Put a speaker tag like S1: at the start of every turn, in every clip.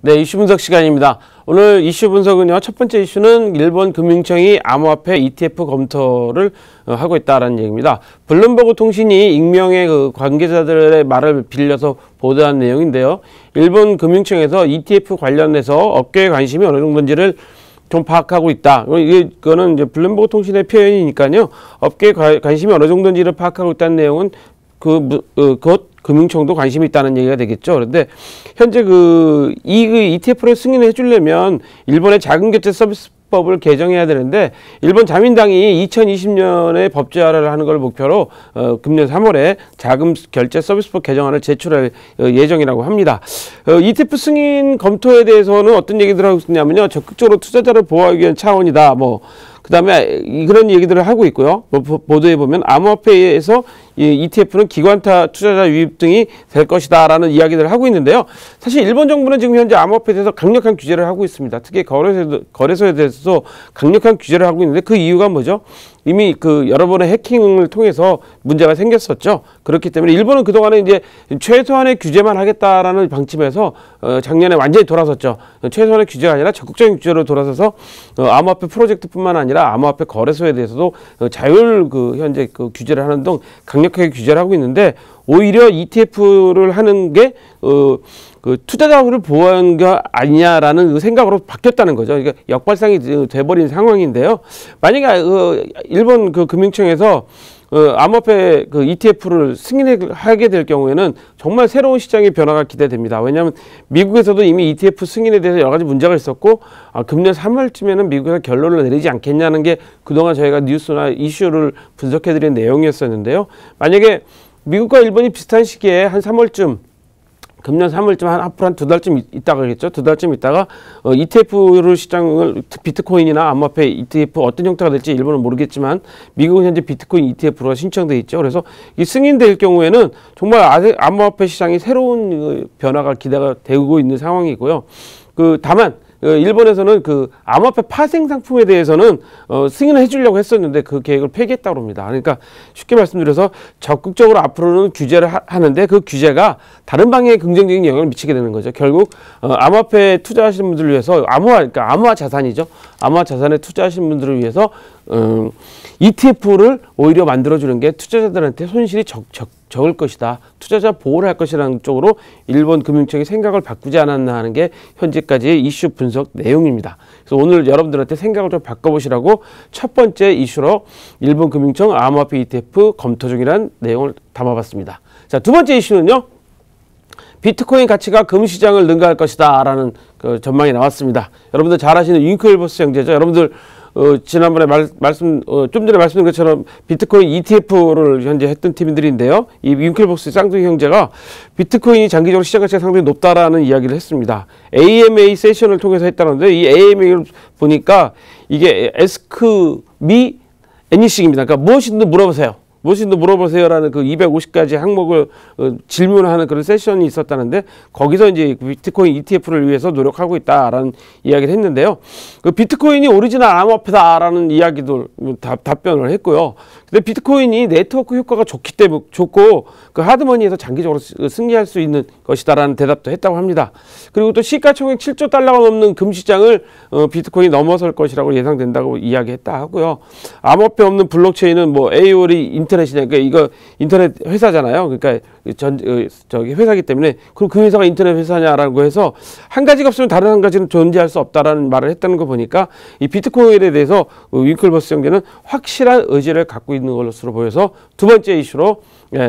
S1: 네, 이슈 분석 시간입니다. 오늘 이슈 분석은요, 첫 번째 이슈는 일본 금융청이 암호화폐 ETF 검토를 하고 있다는 얘기입니다. 블룸버그 통신이 익명의 그 관계자들의 말을 빌려서 보도한 내용인데요. 일본 금융청에서 ETF 관련해서 업계의 관심이 어느 정도인지를 좀 파악하고 있다. 이거는 이제 블룸버그 통신의 표현이니까요. 업계의 관심이 어느 정도인지를 파악하고 있다는 내용은 그것 금융청도 관심이 있다는 얘기가 되겠죠. 그런데 현재 그 ETF를 승인해 주려면 일본의 자금결제 서비스법을 개정해야 되는데 일본 자민당이 2020년에 법제화를 하는 걸 목표로 금년 3월에 자금결제 서비스법 개정안을 제출할 예정이라고 합니다. ETF 승인 검토에 대해서는 어떤 얘기들을 하고 있냐면요. 적극적으로 투자자를 보호하기 위한 차원이다. 그 다음에 그런 얘기들을 하고 있고요. 보도에 보면 암호화폐에서 ETF는 기관타 투자자 유입 등이 될 것이다 라는 이야기들을 하고 있는데요. 사실 일본 정부는 지금 현재 암호화폐에 대해서 강력한 규제를 하고 있습니다. 특히 거래소에 대해서도 강력한 규제를 하고 있는데 그 이유가 뭐죠? 이미 여러 번의 해킹을 통해서 문제가 생겼었죠. 그렇기 때문에 일본은 그동안에 이제 최소한의 규제만 하겠다라는 방침에서 작년에 완전히 돌아섰죠. 최소한의 규제가 아니라 적극적인 규제로 돌아서서 암호화폐 프로젝트뿐만 아니라 암호화폐 거래소에 대해서도 현재 규제를 하는 등 강력하게 규제를 하고 있는데 오히려 ETF를 하는 게 투자자를 보호하는 게 아니냐라는 생각으로 바뀌었다는 거죠. 그러니까 역발상이 돼버린 상황인데요. 만약에 일본 금융청에서 암호화폐 ETF를 승인하게 될 경우에는 정말 새로운 시장의 변화가 기대됩니다. 왜냐하면 미국에서도 이미 ETF 승인에 대해서 여러 가지 문제가 있었고 금년 3월쯤에는 미국에서 결론을 내리지 않겠냐는 게 그동안 저희가 뉴스나 이슈를 분석해드린 내용이었었는데요. 만약에 미국과 일본이 비슷한 시기에 한 3월쯤 금년 3월쯤 앞으로 한 2달쯤 있다가겠죠. 2달쯤 있다가 ETF를 시장을 비트코인이나 암호화폐 ETF 어떤 형태가 될지 일본은 모르겠지만 미국은 현재 비트코인 ETF로 신청돼 있죠. 그래서 이 승인될 경우에는 정말 암호화폐 시장이 새로운 변화가 기대가 되고 있는 상황이고요. 다만 일본에서는 암호화폐 파생 상품에 대해서는 승인을 해주려고 했었는데 그 계획을 폐기했다고 합니다. 그러니까 쉽게 말씀드려서 적극적으로 앞으로는 규제를 하는데 그 규제가 다른 방향에 긍정적인 영향을 미치게 되는 거죠. 결국 암호화폐에 투자하시는 분들을 위해서 그러니까 암호화 자산이죠. 암호화 자산에 투자하시는 분들을 위해서 ETF를 오히려 만들어주는 게 투자자들한테 손실이 적을 것이다. 투자자 보호를 할 것이라는 쪽으로 일본 금융청이 생각을 바꾸지 않았나 하는 게 현재까지의 이슈 분석 내용입니다. 그래서 오늘 여러분들한테 생각을 좀 바꿔보시라고 첫 번째 이슈로 일본 금융청 암호화폐 ETF 검토 중이라는 내용을 담아봤습니다. 자, 두 번째 이슈는요. 비트코인 가치가 금시장을 능가할 것이다 라는 전망이 나왔습니다. 여러분들 잘 아시는 윙클버스 형제죠. 여러분들 지난번에 좀 전에 말씀드린 것처럼 비트코인 ETF를 현재 했던 팀들인데요. 이 윙클버스 쌍둥이 형제가 비트코인이 장기적으로 시장 가치가 상당히 높다라는 이야기를 했습니다. AMA 세션을 통해서 했다는데 이 AMA를 보니까 이게 Ask Me Anything입니다. 그러니까 무엇이든 물어보세요. 무엇이든 물어보세요라는 250가지 항목을 질문하는 그런 세션이 있었다는데 거기서 이제 비트코인 ETF를 위해서 노력하고 있다라는 이야기를 했는데요. 비트코인이 오리지널 암호화폐다라는 이야기도 답변을 했고요. 근데 비트코인이 네트워크 효과가 좋고 하드머니에서 장기적으로 승리할 수 있는 것이다라는 대답도 했다고 합니다. 그리고 또 시가총액 7조 달러가 넘는 금시장을 비트코인이 넘어설 것이라고 예상된다고 이야기했다 하고요. 암호화폐 없는 블록체인은 AOL이 인터넷이냐, 그러니까 이거 인터넷 회사잖아요. 그러니까 저기 회사기 때문에 그럼 그 회사가 인터넷 회사냐라고 해서 한 가지가 없으면 다른 한 가지는 존재할 수 없다라는 말을 했다는 거 보니까 이 비트코인에 대해서 윙클버스 형제는 확실한 의지를 갖고 있는 것으로 보여서 두 번째 이슈로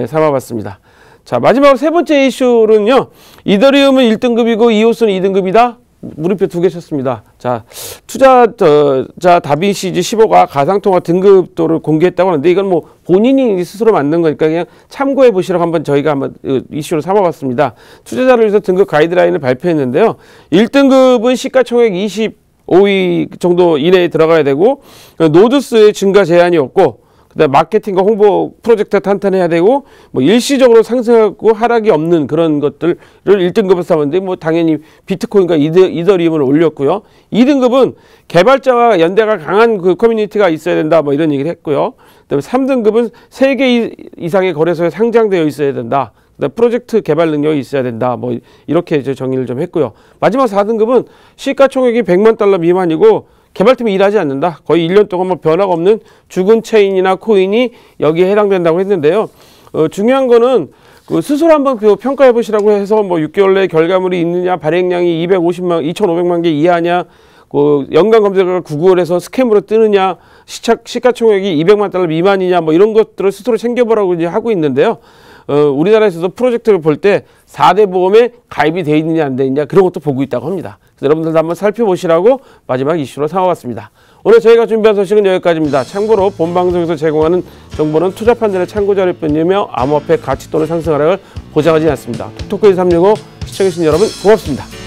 S1: 삼아봤습니다. 자, 마지막으로 세 번째 이슈는요. 이더리움은 1등급이고 이오스는 2등급이다. 물음표 2개 쳤습니다. 자, 투자자 다빈시즈 15가 가상통화 등급도를 공개했다고 하는데 이건 본인이 스스로 만든 거니까 그냥 참고해 보시라고 저희가 한번 이슈로 삼아봤습니다. 투자자를 위해서 등급 가이드라인을 발표했는데요. 1등급은 시가총액 25위 정도 이내에 들어가야 되고 노드스의 증가 제한이 없고 그다음 마케팅과 홍보 프로젝트가 탄탄해야 되고 일시적으로 상승하고 하락이 없는 그런 것들을 1등급을 삼았는데 당연히 비트코인과 이더리움을 올렸고요. 2등급은 개발자와 연대가 강한 커뮤니티가 있어야 된다 이런 얘기를 했고요. 그다음에 3등급은 3개 이상의 거래소에 상장되어 있어야 된다. 그다음에 프로젝트 개발 능력이 있어야 된다. 뭐 이렇게 이제 정의를 좀 했고요. 마지막 4등급은 시가총액이 100만 달러 미만이고 개발팀이 일하지 않는다. 거의 1년 동안 뭐 변화가 없는 죽은 체인이나 코인이 여기에 해당된다고 했는데요. 중요한 거는 그 스스로 한번 평가해 보시라고 해서 뭐 6개월 내에 결과물이 있느냐, 발행량이 2,500만 개 이하냐, 그 연간 검색어가 구글에서 스캠으로 뜨느냐, 시가총액이 200만 달러 미만이냐, 뭐 이런 것들을 스스로 챙겨보라고 이제 하고 있는데요. 우리나라에서도 프로젝트를 볼 때 4대 보험에 가입이 돼 있느냐 안 돼 있느냐 그런 것도 보고 있다고 합니다. 그래서 여러분들도 한번 살펴보시라고 마지막 이슈로 삼아봤습니다. 오늘 저희가 준비한 소식은 여기까지입니다. 참고로 본 방송에서 제공하는 정보는 투자 판단의 참고 자료일 뿐이며 암호화폐 가치 또는 상승 하락을 보장하지 않습니다. 톡톡크이 365 시청해주신 여러분 고맙습니다.